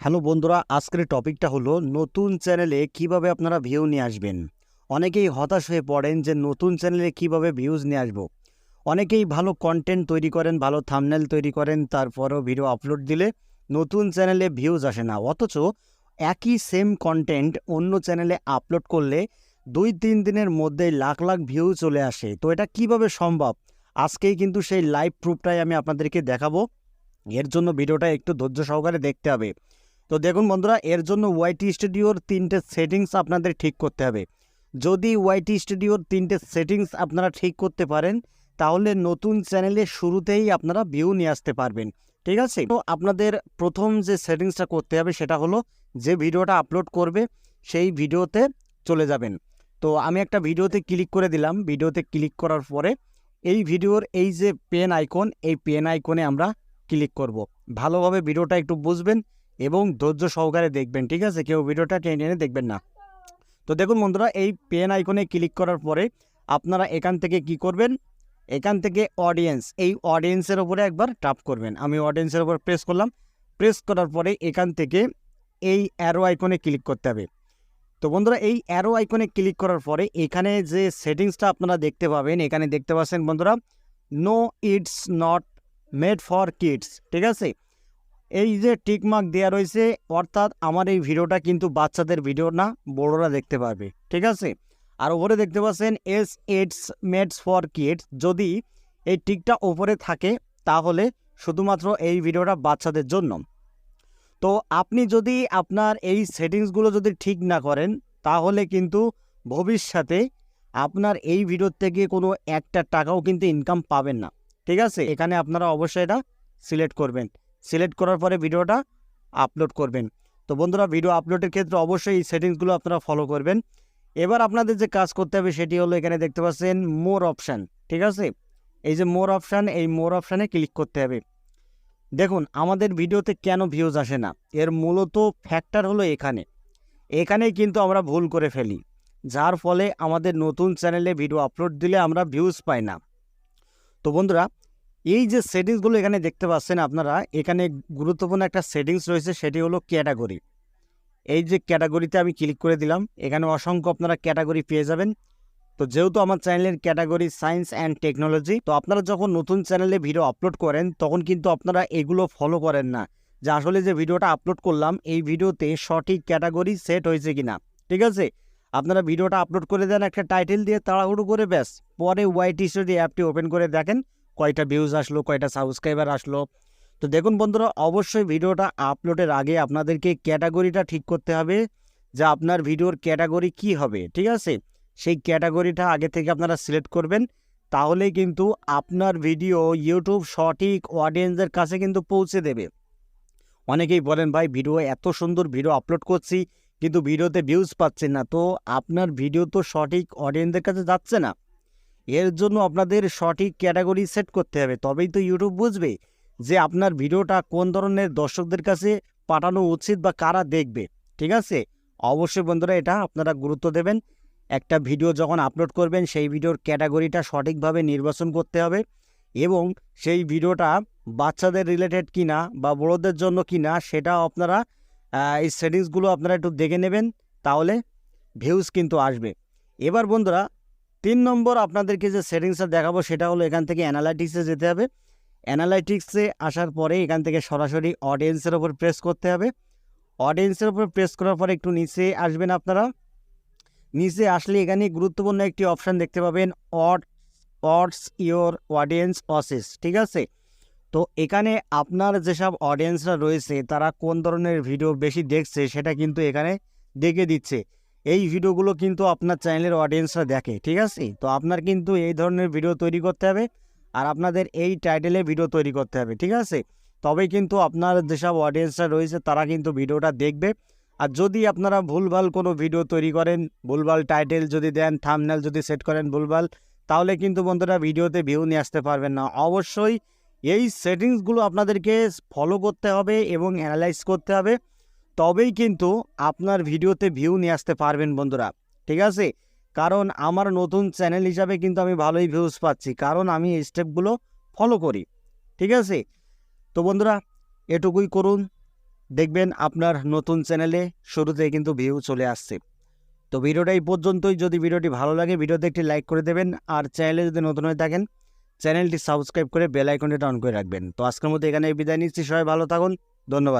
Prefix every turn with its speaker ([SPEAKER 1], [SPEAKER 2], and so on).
[SPEAKER 1] Hello বন্ধুরা, আজকের টপিকটা হলো নতুন চ্যানেলে কিভাবে আপনারা ভিউ নিয়ে আসবেন। অনেকেই হতাশ হয়ে পড়েন যে নতুন চ্যানেলে কিভাবে ভিউজ নিয়ে আসবো। অনেকেই ভালো কন্টেন্ট তৈরি করেন, ভালো থাম্বনেল তৈরি করেন, তারপরেও ভিডিও আপলোড দিলে নতুন চ্যানেলে ভিউজ আসে না। অথচ একই সেম কন্টেন্ট অন্য চ্যানেলে আপলোড করলে 2-3 দিনের মধ্যেই লাখ লাখ ভিউ চলে আসে। তো এটা কিভাবে সম্ভব? আজকেই কিন্তু সেই লাইভ প্রুফটাই আমি আপনাদেরকে দেখাবো। এর জন্য ভিডিওটা একটু ধৈর্য সহকারে দেখতে হবে। তো দেখুন বন্ধুরা, এর জন্য ওয়াইটি স্টুডিওর 3টে সেটিংস আপনাদের ঠিক করতে হবে। যদি ওয়াইটি স্টুডিওর 3টে সেটিংস আপনারা ঠিক করতে পারেন, তাহলে নতুন চ্যানেলে শুরুতেই আপনারা ভিউ নিয়ে আসতে পারবেন। ঠিক আছে? তো আপনাদের প্রথম যে সেটিংসটা করতে হবে সেটা হলো, যে ভিডিওটা আপলোড করবে সেই ভিডিওতে চলে যাবেন। তো আমি একটা ভিডিওতে ক্লিক করে দিলাম। ভিডিওতে ক্লিক করার পরে এই ভিডিওর এই যে পেন আইকন, এই পেন আইকনে আমরা ক্লিক করব। ভালোভাবে ভিডিওটা একটু বুঝবেন এবং ধৈর্য সহকারে দেখবেন। ঠিক আছে? কেউ ভিডিওটা টেনে টেনে দেখবেন না। তো দেখুন বন্ধুরা, এই পেন আইকনে ক্লিক করার পরে আপনারা এখান থেকে কি করবেন, এখান থেকে অডিয়েন্স, এই অডিয়েন্সের উপরে একবার টাপ করবেন। আমি অডিয়েন্সের উপর প্রেস করলাম। প্রেস করার পরে এখান থেকে এই অ্যারো আইকনে ক্লিক করতে হবে। তো বন্ধুরা, এই অ্যারো আইকনে ক্লিক করার পরে এখানে যে সেটিংসটা আপনারা দেখতে পাবেন, এখানে দেখতে পাচ্ছেন বন্ধুরা, no it's not made for kids. ঠিক আছে? এই যে টিক মার্ক দেওয়া রয়েছে, অর্থাৎ আমার এই ভিডিওটা কিন্তু বাচ্চাদের ভিডিও না, বড়রা দেখতে পারবে। ঠিক আছে? আর ওপরে দেখতে পাচ্ছেন yes it's made for kids. যদি এই টিকটা ওপরে থাকে তাহলে শুধুমাত্র এই ভিডিওটা বাচ্চাদের জন্য। তো আপনি যদি আপনার এই সেটিংসগুলো যদি ঠিক না করেন, তাহলে কিন্তু ভবিষ্যতে আপনার এই ভিডিও থেকে কোনো একটা টাকাও কিন্তু ইনকাম পাবেন না। ঠিক আছে? এখানে আপনারা অবশ্যই এটা সিলেক্ট করবেন। সিলেক্ট করার পরে ভিডিওটা আপলোড করবেন। তো বন্ধুরা, ভিডিও আপলোডের ক্ষেত্রে অবশ্যই এই সেটিংসগুলো আপনারা ফলো করবেন। এবার আপনাদের যে কাজ করতে হবে সেটি হলো, এখানে দেখতে পাচ্ছেন মোর অপশান। ঠিক আছে? এই যে মোর অপশান, এই মোর অপশানে ক্লিক করতে হবে। দেখুন আমাদের ভিডিওতে কেন ভিউজ আসে না, এর মূলত ফ্যাক্টর হলো এখানেই কিন্তু আমরা ভুল করে ফেলি, যার ফলে আমাদের নতুন চ্যানেলে ভিডিও আপলোড দিলে আমরা ভিউজ পাই না। তো বন্ধুরা, এই যে সেটিংসগুলো এখানে দেখতে পাচ্ছেন আপনারা, এখানে গুরুত্বপূর্ণ একটা সেটিংস রয়েছে, সেটি হলো ক্যাটাগরি। এই যে ক্যাটাগরিতে আমি ক্লিক করে দিলাম, এখানে অসংখ্য আপনারা ক্যাটাগরি পেয়ে যাবেন। তো যেহেতু আমার চ্যানেলের ক্যাটাগরি সায়েন্স অ্যান্ড টেকনোলজি, তো আপনারা যখন নতুন চ্যানেলে ভিডিও আপলোড করেন তখন কিন্তু আপনারা এগুলো ফলো করেন না, যে আসলে যে ভিডিওটা আপলোড করলাম এই ভিডিওতে সঠিক ক্যাটাগরি সেট হয়েছে কিনা। ঠিক আছে? আপনারা ভিডিওটা আপলোড করে দেন একটা টাইটেল দিয়ে, তাড়াহুড়ো করে, ব্যাস পরে ওয়াইটি স্টুডিও অ্যাপটি ওপেন করে দেখেন কয়টা ভিউজ আসলো, কয়টা সাবস্ক্রাইবার আসলো। তো দেখুন বন্ধুরা, অবশ্যই ভিডিওটা আপলোডের আগে আপনাদেরকে ক্যাটাগরিটা ঠিক করতে হবে, যে আপনার ভিডিওর ক্যাটাগরি কি হবে। ঠিক আছে? সেই ক্যাটাগরিটা আগে থেকে আপনারা সিলেক্ট করবেন, তাহলেই কিন্তু আপনার ভিডিও ইউটিউব সঠিক অডিয়েন্সের কাছে কিন্তু পৌঁছে দেবে। অনেকেই বলেন, ভাই ভিডিও এত সুন্দর ভিডিও আপলোড করছি কিন্তু ভিডিওতে ভিউজ পাচ্ছেন না। তো আপনার ভিডিও তো সঠিক অডিয়েন্সের কাছে যাচ্ছে না। এর জন্য আপনাদের সঠিক ক্যাটাগরি সেট করতে হবে, তবেই তো ইউটিউব বুঝবে যে আপনার ভিডিওটা কোন ধরনের দর্শকদের কাছে পাঠানো উচিত বা কারা দেখবে। ঠিক আছে? অবশ্যই বন্ধুরা, এটা আপনারা গুরুত্ব দেবেন। একটা ভিডিও যখন আপলোড করবেন সেই ভিডিওর ক্যাটাগরিটা সঠিকভাবে নির্বাচন করতে হবে, এবং সেই ভিডিওটা বাচ্চাদের রিলেটেড কিনা বা বড়োদের জন্য কিনা সেটাও আপনারা এই সেটিংসগুলো আপনারা একটু দেখে নেবেন, তাহলে ভিউজ কিন্তু আসবে। এবার বন্ধুরা, 3 নম্বর আপনাদেরকে যে সেটিংসটা দেখাবো সেটা হলো, এখান থেকে অ্যানালাইটিক্সে যেতে হবে। অ্যানালাইটিক্সে আসার পরে এখান থেকে সরাসরি অডিয়েন্সের ওপর প্রেস করতে হবে। অডিয়েন্সের উপর প্রেস করার পরে একটু নিচে আসবেন আপনারা। নিচে আসলে এখানে গুরুত্বপূর্ণ একটি অপশান দেখতে পাবেন, অডস ইয়োর অডিয়েন্স অসেস। ঠিক আছে? তো এখানে আপনার যেসব অডিয়েন্সরা রয়েছে তারা কোন ধরনের ভিডিও বেশি দেখছে সেটা কিন্তু এখানে দেখে দিচ্ছে। এই ভিডিওগুলো কিন্তু আপনার চ্যানেলের অডিয়েন্সরা দেখে। ঠিক আছে? তো আপনার কিন্তু এই ধরনের ভিডিও তৈরি করতে হবে, আর আপনাদের এই টাইটেলে ভিডিও তৈরি করতে হবে। ঠিক আছে? তবেই কিন্তু আপনার যেসব অডিয়েন্সরা রয়েছে তারা কিন্তু ভিডিওটা দেখবে। আর যদি আপনারা ভুলভাল কোনো ভিডিও তৈরি করেন, ভুলভাল টাইটেল যদি দেন, থাম্বনেল যদি সেট করেন ভুলভাল, তাহলে কিন্তু বন্ধুরা ভিডিওতে ভিউ নিয়ে আসতে পারবেন না। অবশ্যই এই সেটিংসগুলো আপনাদেরকে ফলো করতে হবে এবং অ্যানালাইজ করতে হবে, তবেই কিন্তু আপনার ভিডিওতে ভিউ নিয়ে আসতে পারবেন বন্ধুরা। ঠিক আছে? কারণ আমার নতুন চ্যানেল হিসাবে কিন্তু আমি ভালোই ভিউজ পাচ্ছি, কারণ আমি এই স্টেপগুলো ফলো করি। ঠিক আছে? তো বন্ধুরা, এটুকুই করুন। দেখবেন আপনার নতুন চ্যানেলে শুরুতেই কিন্তু ভিউ চলে আসছে। তো ভিডিওটা এই পর্যন্তই। যদি ভিডিওটি ভালো লাগে ভিডিওতে একটি লাইক করে দেবেন, আর চ্যানেলে যদি নতুন হয়ে থাকেন চ্যানেলটি সাবস্ক্রাইব করে বেল আইকনটি অন করে রাখবেন। তো আজকের মতো এখানে বিদায় নিচ্ছি, সবাই ভালো থাকুন, ধন্যবাদ।